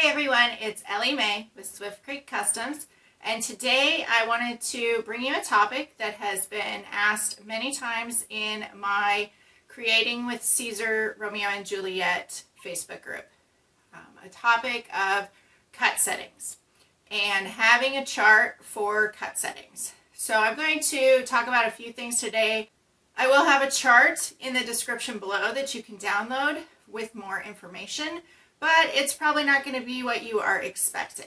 Hey everyone, it's Ellie Mae with Swift Creek Customs, and today I wanted to bring you a topic that has been asked many times in my Creating with Siser Romeo and Juliet Facebook group. A topic of cut settings and having a chart for cut settings. So I'm going to talk about a few things today. I will have a chart in the description below that you can download with more information, but it's probably not going to be what you are expecting.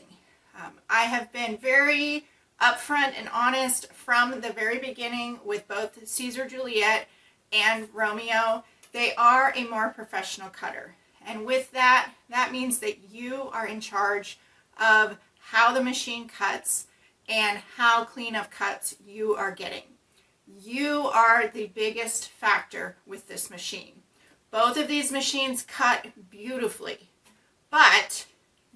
I have been very upfront and honest from the very beginning with both Siser Juliet and Romeo. They are a more professional cutter. And with that, that means that you are in charge of how the machine cuts and how clean of cuts you are getting. You are the biggest factor with this machine. Both of these machines cut beautifully, but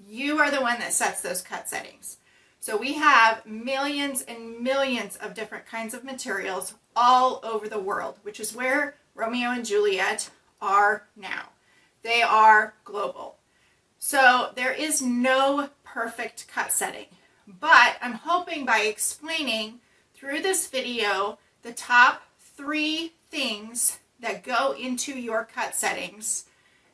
you are the one that sets those cut settings. So we have millions and millions of different kinds of materials all over the world, which is where Romeo and Juliet are now. They are global. So there is no perfect cut setting, but I'm hoping by explaining through this video the top 3 things that go into your cut settings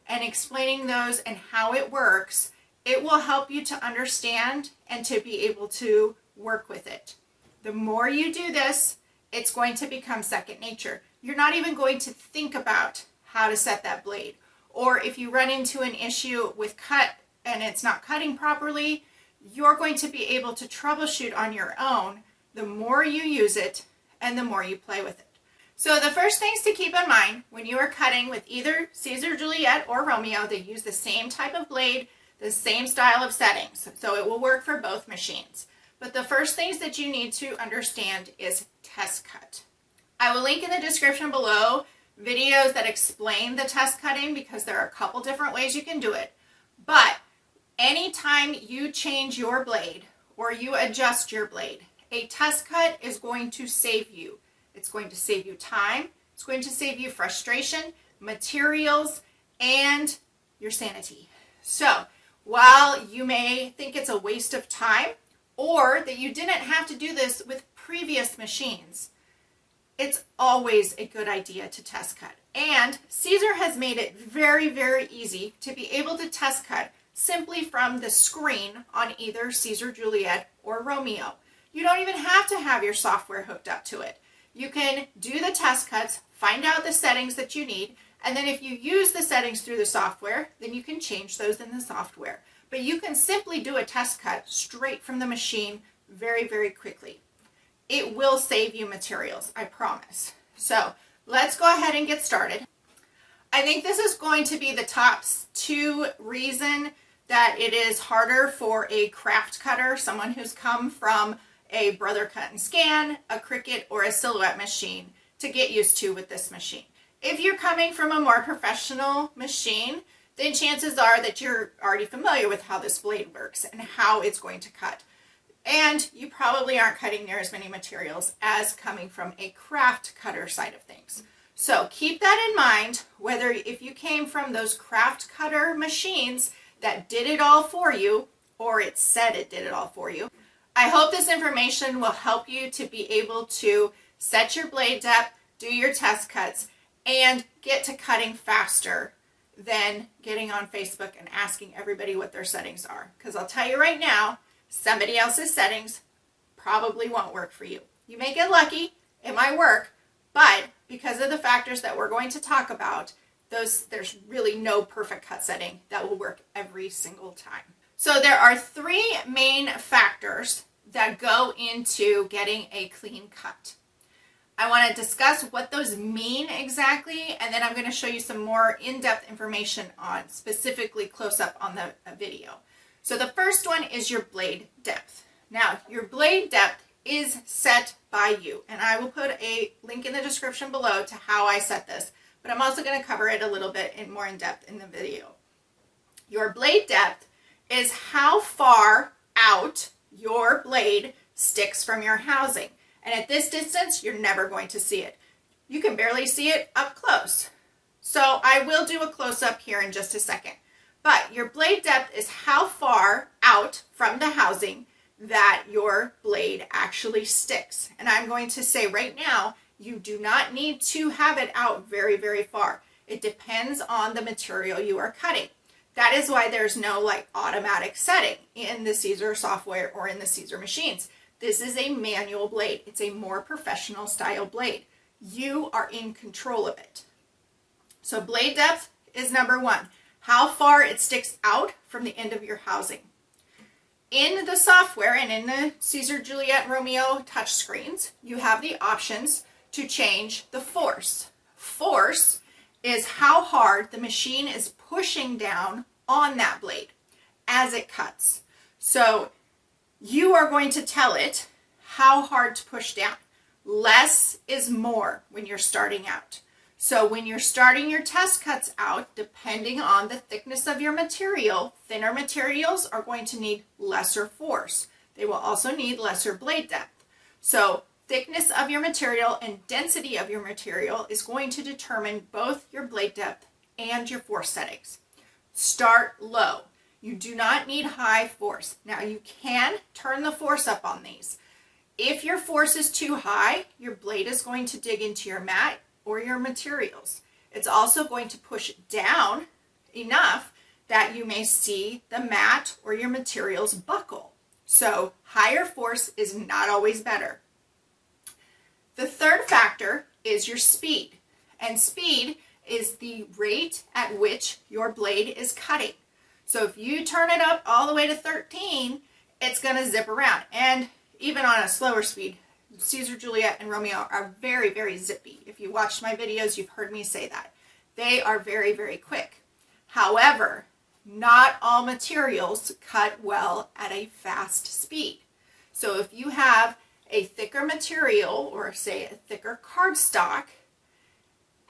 and explaining those and how it works, it will help you to understand and to be able to work with it. The more you do this, it's going to become second nature. You're not even going to think about how to set that blade. Or if you run into an issue with cut and it's not cutting properly, you're going to be able to troubleshoot on your own the more you use it and the more you play with it. So the first things to keep in mind when you are cutting with either Siser Juliet or Romeo, they use the same type of blade, the same style of settings, so it will work for both machines. But the first things that you need to understand is test cut. I will link in the description below videos that explain the test cutting because there are a couple different ways you can do it. But anytime you change your blade or you adjust your blade, a test cut is going to save you. It's going to save you time, it's going to save you frustration, materials, and your sanity. So while you may think it's a waste of time or that you didn't have to do this with previous machines, it's always a good idea to test cut. And Siser has made it very, very easy to be able to test cut simply from the screen on either Siser Juliet or Romeo. You don't even have to have your software hooked up to it. You can do the test cuts, find out the settings that you need, and then if you use the settings through the software, then you can change those in the software. But you can simply do a test cut straight from the machine very, very quickly. It will save you materials, I promise. So let's go ahead and get started. I think this is going to be the top 2 reason that it is harder for a craft cutter, someone who's come from a Brother Cut and Scan, a Cricut, or a Silhouette machine to get used to with this machine. If you're coming from a more professional machine, then chances are that you're already familiar with how this blade works and how it's going to cut. And you probably aren't cutting near as many materials as coming from a craft cutter side of things. So keep that in mind, whether if you came from those craft cutter machines that did it all for you, or it said it did it all for you. I hope this information will help you to be able to set your blade depth, do your test cuts, and get to cutting faster than getting on Facebook and asking everybody what their settings are. Because I'll tell you right now, somebody else's settings probably won't work for you. You may get lucky, it might work, but because of the factors that we're going to talk about, there's really no perfect cut setting that will work every single time. So there are 3 main factors that go into getting a clean cut. I want to discuss what those mean exactly, and then I'm going to show you some more in-depth information on specifically close-up on the video. So the first one is your blade depth. Now, your blade depth is set by you, and I will put a link in the description below to how I set this, but I'm also going to cover it a little bit more in depth in the video. Your blade depth is how far out your blade sticks from your housing. And at this distance, you're never going to see it. You can barely see it up close. So I will do a close-up here in just a second. But your blade depth is how far out from the housing that your blade actually sticks. And I'm going to say right now, you do not need to have it out very, very far. It depends on the material you are cutting. That is why there's no like automatic setting in the Siser software or in the Siser machines. This is a manual blade. It's a more professional style blade. You are in control of it. So blade depth is number one. How far it sticks out from the end of your housing. In the software and in the Siser Juliet and Romeo touchscreens, you have the options to change the force. Force is how hard the machine is pushing down on that blade as it cuts. So you are going to tell it how hard to push down. Less is more when you're starting out. So when you're starting your test cuts out, depending on the thickness of your material, thinner materials are going to need lesser force. They will also need lesser blade depth. So thickness of your material and density of your material is going to determine both your blade depth and your force settings. Start low. You do not need high force. Now you can turn the force up on these. If your force is too high, your blade is going to dig into your mat or your materials. It's also going to push down enough that you may see the mat or your materials buckle. So higher force is not always better. The third factor is your speed. And speed is the rate at which your blade is cutting. So if you turn it up all the way to 13, it's going to zip around. And even on a slower speed, Siser Juliet and Romeo are very, very zippy. If you watched my videos, you've heard me say that. They are very, very quick. However, not all materials cut well at a fast speed. So if you have a thicker material, or say a thicker cardstock,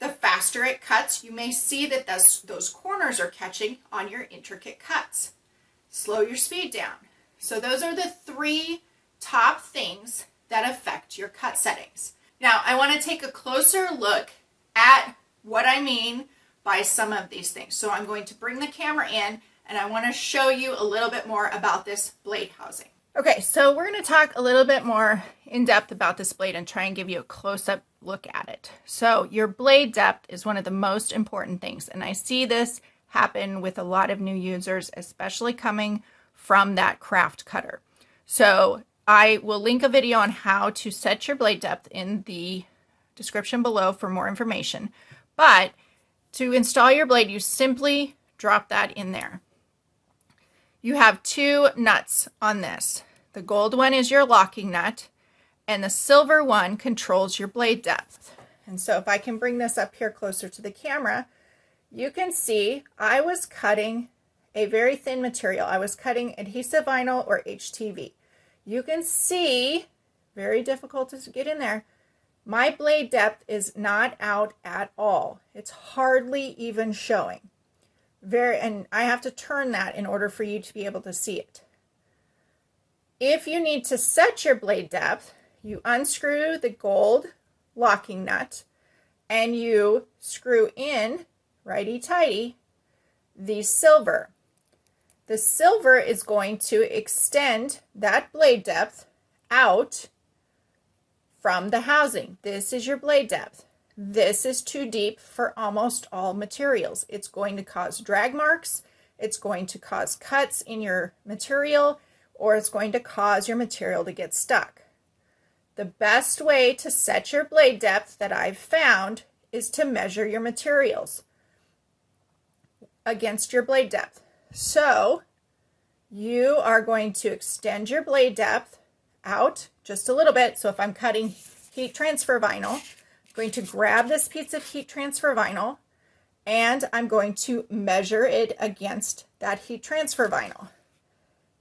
the faster it cuts, you may see that those corners are catching on your intricate cuts. Slow your speed down. So those are the three top things that affect your cut settings. Now, I want to take a closer look at what I mean by some of these things. So I'm going to bring the camera in and I want to show you a little bit more about this blade housing. Okay, so we're going to talk a little bit more in depth about this blade and try and give you a close-up look at it. So your blade depth is one of the most important things, and I see this happen with a lot of new users, especially coming from that craft cutter. So I will link a video on how to set your blade depth in the description below for more information. But to install your blade, you simply drop that in there. You have two nuts on this. The gold one is your locking nut, and the silver one controls your blade depth. And so if I can bring this up here closer to the camera, you can see I was cutting a very thin material. I was cutting adhesive vinyl or HTV. You can see, very difficult to get in there, my blade depth is not out at all. It's hardly even showing. And I have to turn that in order for you to be able to see it. If you need to set your blade depth, you unscrew the gold locking nut and you screw in, righty-tighty, the silver. The silver is going to extend that blade depth out from the housing. This is your blade depth. This is too deep for almost all materials. It's going to cause drag marks, it's going to cause cuts in your material, or it's going to cause your material to get stuck. The best way to set your blade depth that I've found is to measure your materials against your blade depth. So you are going to extend your blade depth out just a little bit. So if I'm cutting heat transfer vinyl, I'm going to grab this piece of heat transfer vinyl and I'm going to measure it against that heat transfer vinyl.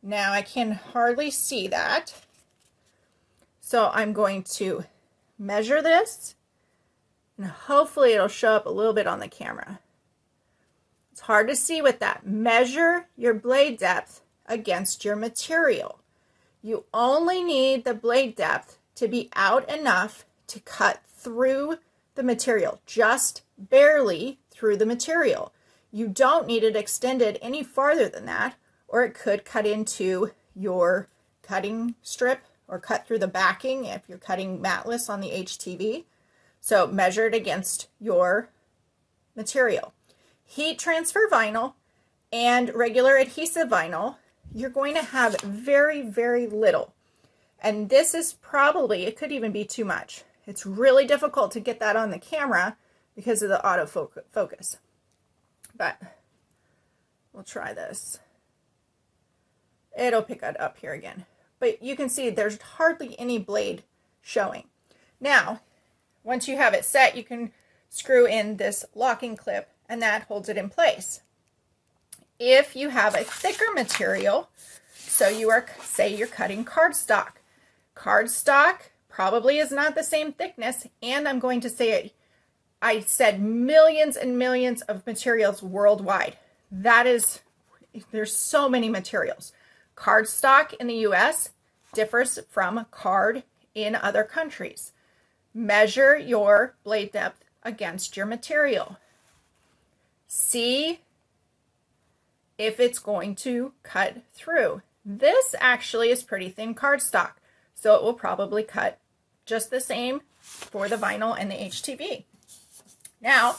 Now I can hardly see that. So I'm going to measure this and hopefully it'll show up a little bit on the camera. It's hard to see with that. Measure your blade depth against your material. You only need the blade depth to be out enough to cut through the material, just barely through the material. You don't need it extended any farther than that, or it could cut into your cutting strip or cut through the backing if you're cutting matless on the HTV. So measure it against your material. Heat transfer vinyl and regular adhesive vinyl, you're going to have very, very little. And this is probably, it could even be too much. It's really difficult to get that on the camera because of the autofocus. But we'll try this. It'll pick it up here again. But you can see there's hardly any blade showing. Now, once you have it set, you can screw in this locking clip and that holds it in place. If you have a thicker material, so you are, say you're cutting cardstock. Cardstock probably is not the same thickness, and I'm going to say it, I said millions and millions of materials worldwide. That is, there's so many materials. Cardstock in the US differs from card in other countries. Measure your blade depth against your material. See if it's going to cut through. This actually is pretty thin cardstock, so it will probably cut just the same for the vinyl and the HTV. Now,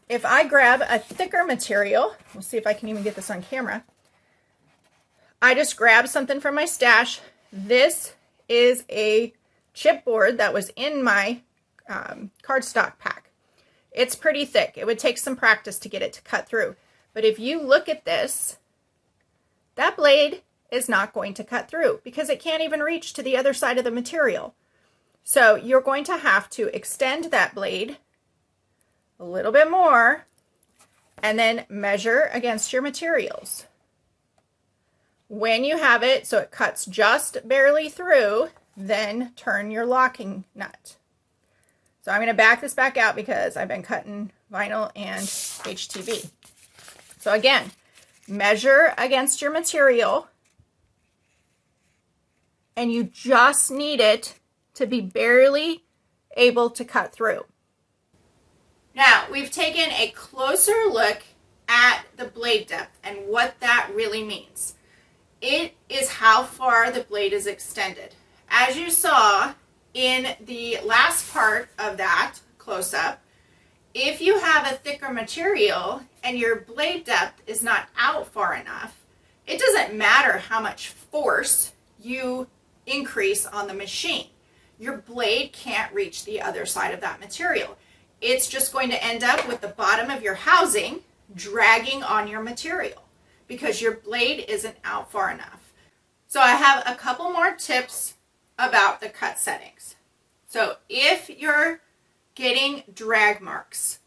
if I grab a thicker material, we'll see if I can even get this on camera. I just grabbed something from my stash. This is a chipboard that was in my cardstock pack. It's pretty thick. It would take some practice to get it to cut through. But if you look at this, that blade is not going to cut through because it can't even reach to the other side of the material. So you're going to have to extend that blade a little bit more and then measure against your materials. When you have it so it cuts just barely through, then turn your locking nut. So I'm going to back this back out because I've been cutting vinyl and HTV. So again, measure against your material and you just need it to be barely able to cut through. Now, we've taken a closer look at the blade depth and what that really means. It is how far the blade is extended. As you saw in the last part of that close-up, if you have a thicker material and your blade depth is not out far enough, it doesn't matter how much force you increase on the machine. Your blade can't reach the other side of that material. It's just going to end up with the bottom of your housing dragging on your material because your blade isn't out far enough. So I have a couple more tips about the cut settings. So if you're getting drag marks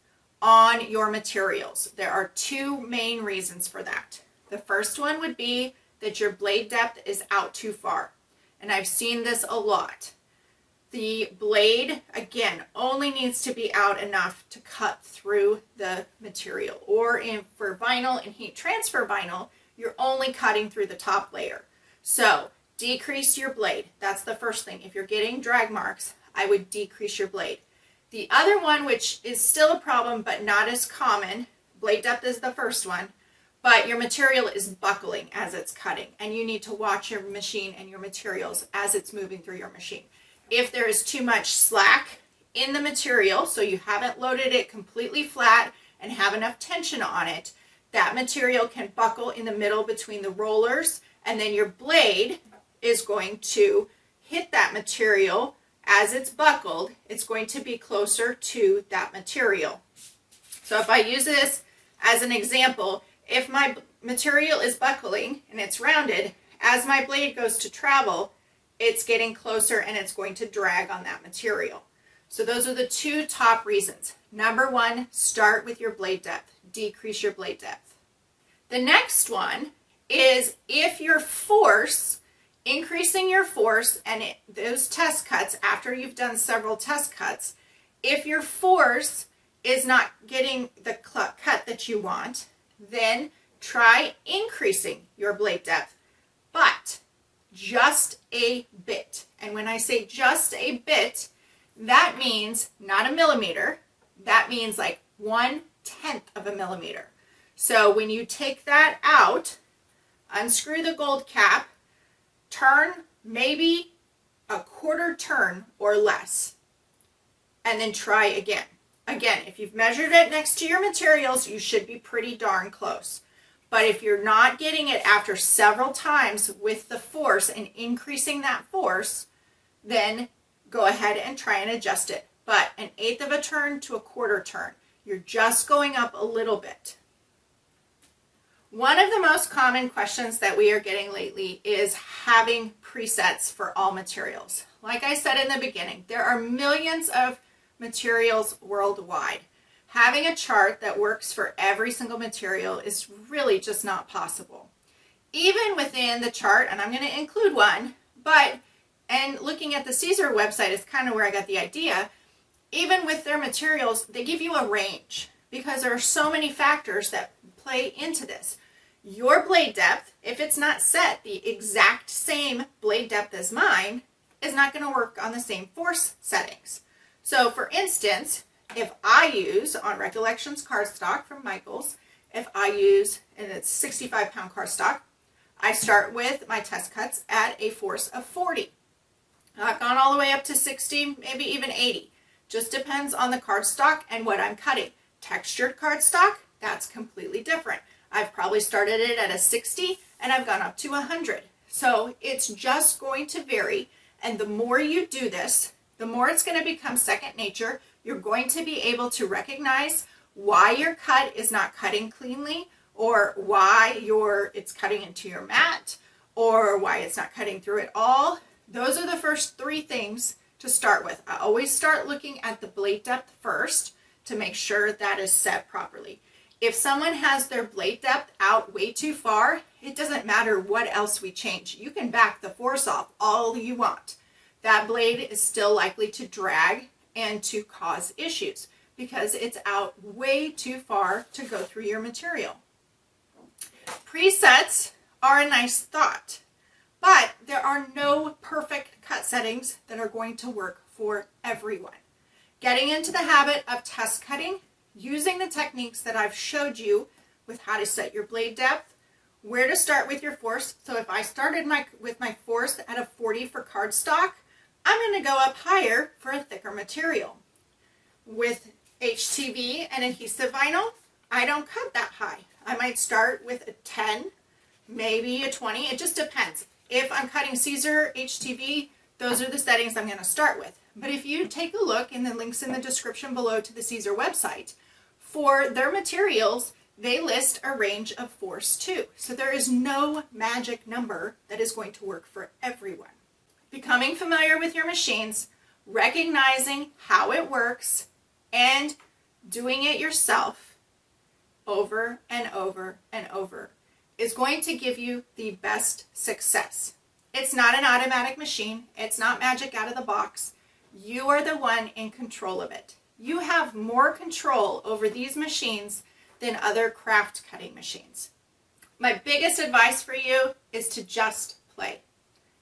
on your materials, there are two main reasons for that. The first one would be that your blade depth is out too far. And I've seen this a lot. The blade, again, only needs to be out enough to cut through the material. Or for vinyl and heat transfer vinyl, you're only cutting through the top layer. So decrease your blade. That's the first thing. If you're getting drag marks, I would decrease your blade. The other one, which is still a problem but not as common, blade depth is the first one, but your material is buckling as it's cutting, and you need to watch your machine and your materials as it's moving through your machine. If there is too much slack in the material, so you haven't loaded it completely flat and have enough tension on it, that material can buckle in the middle between the rollers, and then your blade is going to hit that material. As it's buckled, it's going to be closer to that material. So if I use this as an example, if my material is buckling and it's rounded, as my blade goes to travel, it's getting closer and it's going to drag on that material. So those are the two top reasons. Number one, start with your blade depth. Decrease your blade depth. The next one is if your force, increasing your force and those test cuts, after you've done several test cuts, if your force is not getting the cut that you want, then try increasing your blade depth, but just a bit. And when I say just a bit, that means not a millimeter. That means like 1/10 of a millimeter. So when you take that out, unscrew the gold cap, turn maybe a quarter turn or less, and then try again. Again, if you've measured it next to your materials, you should be pretty darn close. But if you're not getting it after several times with the force and increasing that force, then go ahead and try and adjust it. But 1/8 of a turn to a quarter turn. You're just going up a little bit. One of the most common questions that we are getting lately is having presets for all materials. Like I said in the beginning, there are millions of materials worldwide. Having a chart that works for every single material is really just not possible. Even within the chart, and I'm going to include one, and looking at the Siser website is kind of where I got the idea, even with their materials, they give you a range because there are so many factors that play into this. Your blade depth, if it's not set the exact same blade depth as mine, is not going to work on the same force settings. So for instance, if I use on Recollections cardstock from Michaels, if I use, and it's 65-pound cardstock, I start with my test cuts at a force of 40. I've gone all the way up to 60, maybe even 80. Just depends on the cardstock and what I'm cutting. Textured cardstock, that's completely different. I've probably started it at a 60 and I've gone up to 100. So it's just going to vary. And the more you do this, the more it's going to become second nature. You're going to be able to recognize why your cut is not cutting cleanly, or why it's cutting into your mat, or why it's not cutting through at all. Those are the first 3 things to start with. I always start looking at the blade depth first to make sure that is set properly. If someone has their blade depth out way too far, it doesn't matter what else we change. You can back the force off all you want. That blade is still likely to drag and to cause issues because it's out way too far to go through your material. Presets are a nice thought, but there are no perfect cut settings that are going to work for everyone. Getting into the habit of test cutting, using the techniques that I've showed you with how to set your blade depth, where to start with your force. So if I started with my force at a 40 for cardstock, I'm going to go up higher for a thicker material. With HTV and adhesive vinyl, I don't cut that high. I might start with a 10, maybe a 20. It just depends. If I'm cutting Siser HTV, those are the settings I'm going to start with. But if you take a look in the links in the description below to the Siser website, for their materials, they list a range of force too. So there is no magic number that is going to work for everyone. Becoming familiar with your machines, recognizing how it works, and doing it yourself over and over and over is going to give you the best success. It's not an automatic machine. It's not magic out of the box. You are the one in control of it. You have more control over these machines than other craft cutting machines. My biggest advice for you is to just play.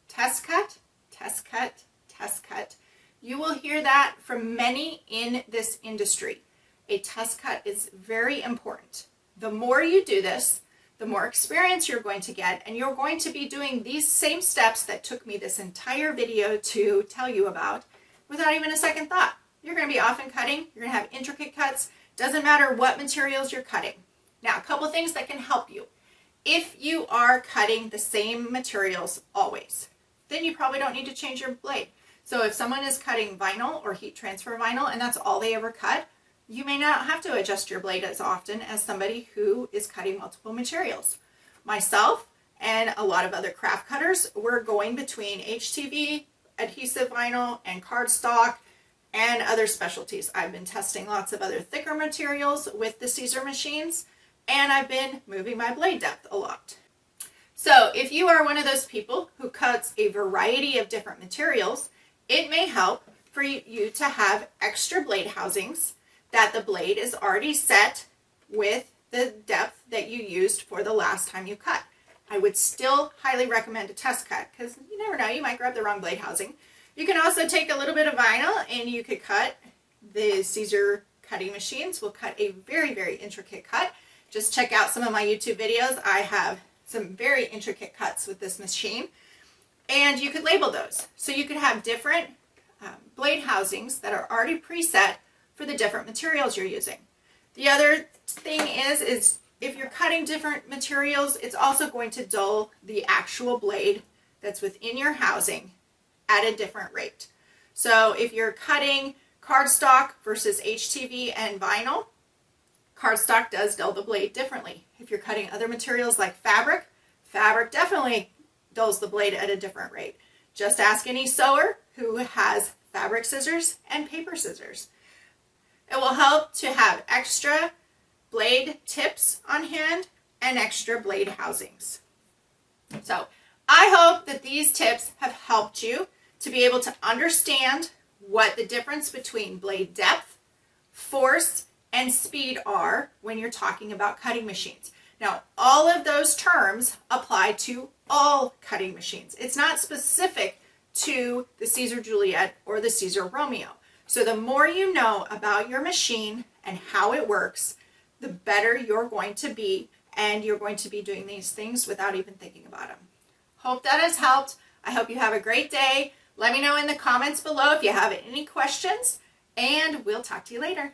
Test cut, test cut, test cut. You will hear that from many in this industry. A test cut is very important. The more you do this, the more experience you're going to get, and you're going to be doing these same steps that took me this entire video to tell you about without even a second thought. You're going to be off and cutting. You're going to have intricate cuts. Doesn't matter what materials you're cutting. Now, a couple things that can help you. If you are cutting the same materials always, then you probably don't need to change your blade. So if someone is cutting vinyl or heat transfer vinyl and that's all they ever cut, you may not have to adjust your blade as often as somebody who is cutting multiple materials. Myself and a lot of other craft cutters, we're going between HTV, adhesive vinyl, and cardstock, and other specialties. I've been testing lots of other thicker materials with the Siser machines, and I've been moving my blade depth a lot. So if you are one of those people who cuts a variety of different materials, it may help for you to have extra blade housings that the blade is already set with the depth that you used for the last time you cut. I would still highly recommend a test cut because you never know, you might grab the wrong blade housing. You can also take a little bit of vinyl and you could cut. The Siser cutting machines will cut a very, very intricate cut, just check out some of my YouTube videos. I have some very intricate cuts with this machine. And you could label those. So you could have different blade housings that are already preset for the different materials you're using. The other thing is if you're cutting different materials, it's also going to dull the actual blade that's within your housing at a different rate. So if you're cutting cardstock versus HTV and vinyl, cardstock does dull the blade differently. If you're cutting other materials like fabric, fabric definitely dulls the blade at a different rate. Just ask any sewer who has fabric scissors and paper scissors. It will help to have extra blade tips on hand and extra blade housings. So I hope that these tips have helped you to be able to understand what the difference between blade depth, force, and speed are when you're talking about cutting machines. Now, all of those terms apply to all cutting machines. It's not specific to the Siser Juliet or the Siser Romeo. So the more you know about your machine and how it works, the better you're going to be, and you're going to be doing these things without even thinking about them. Hope that has helped. I hope you have a great day. Let me know in the comments below if you have any questions, and we'll talk to you later.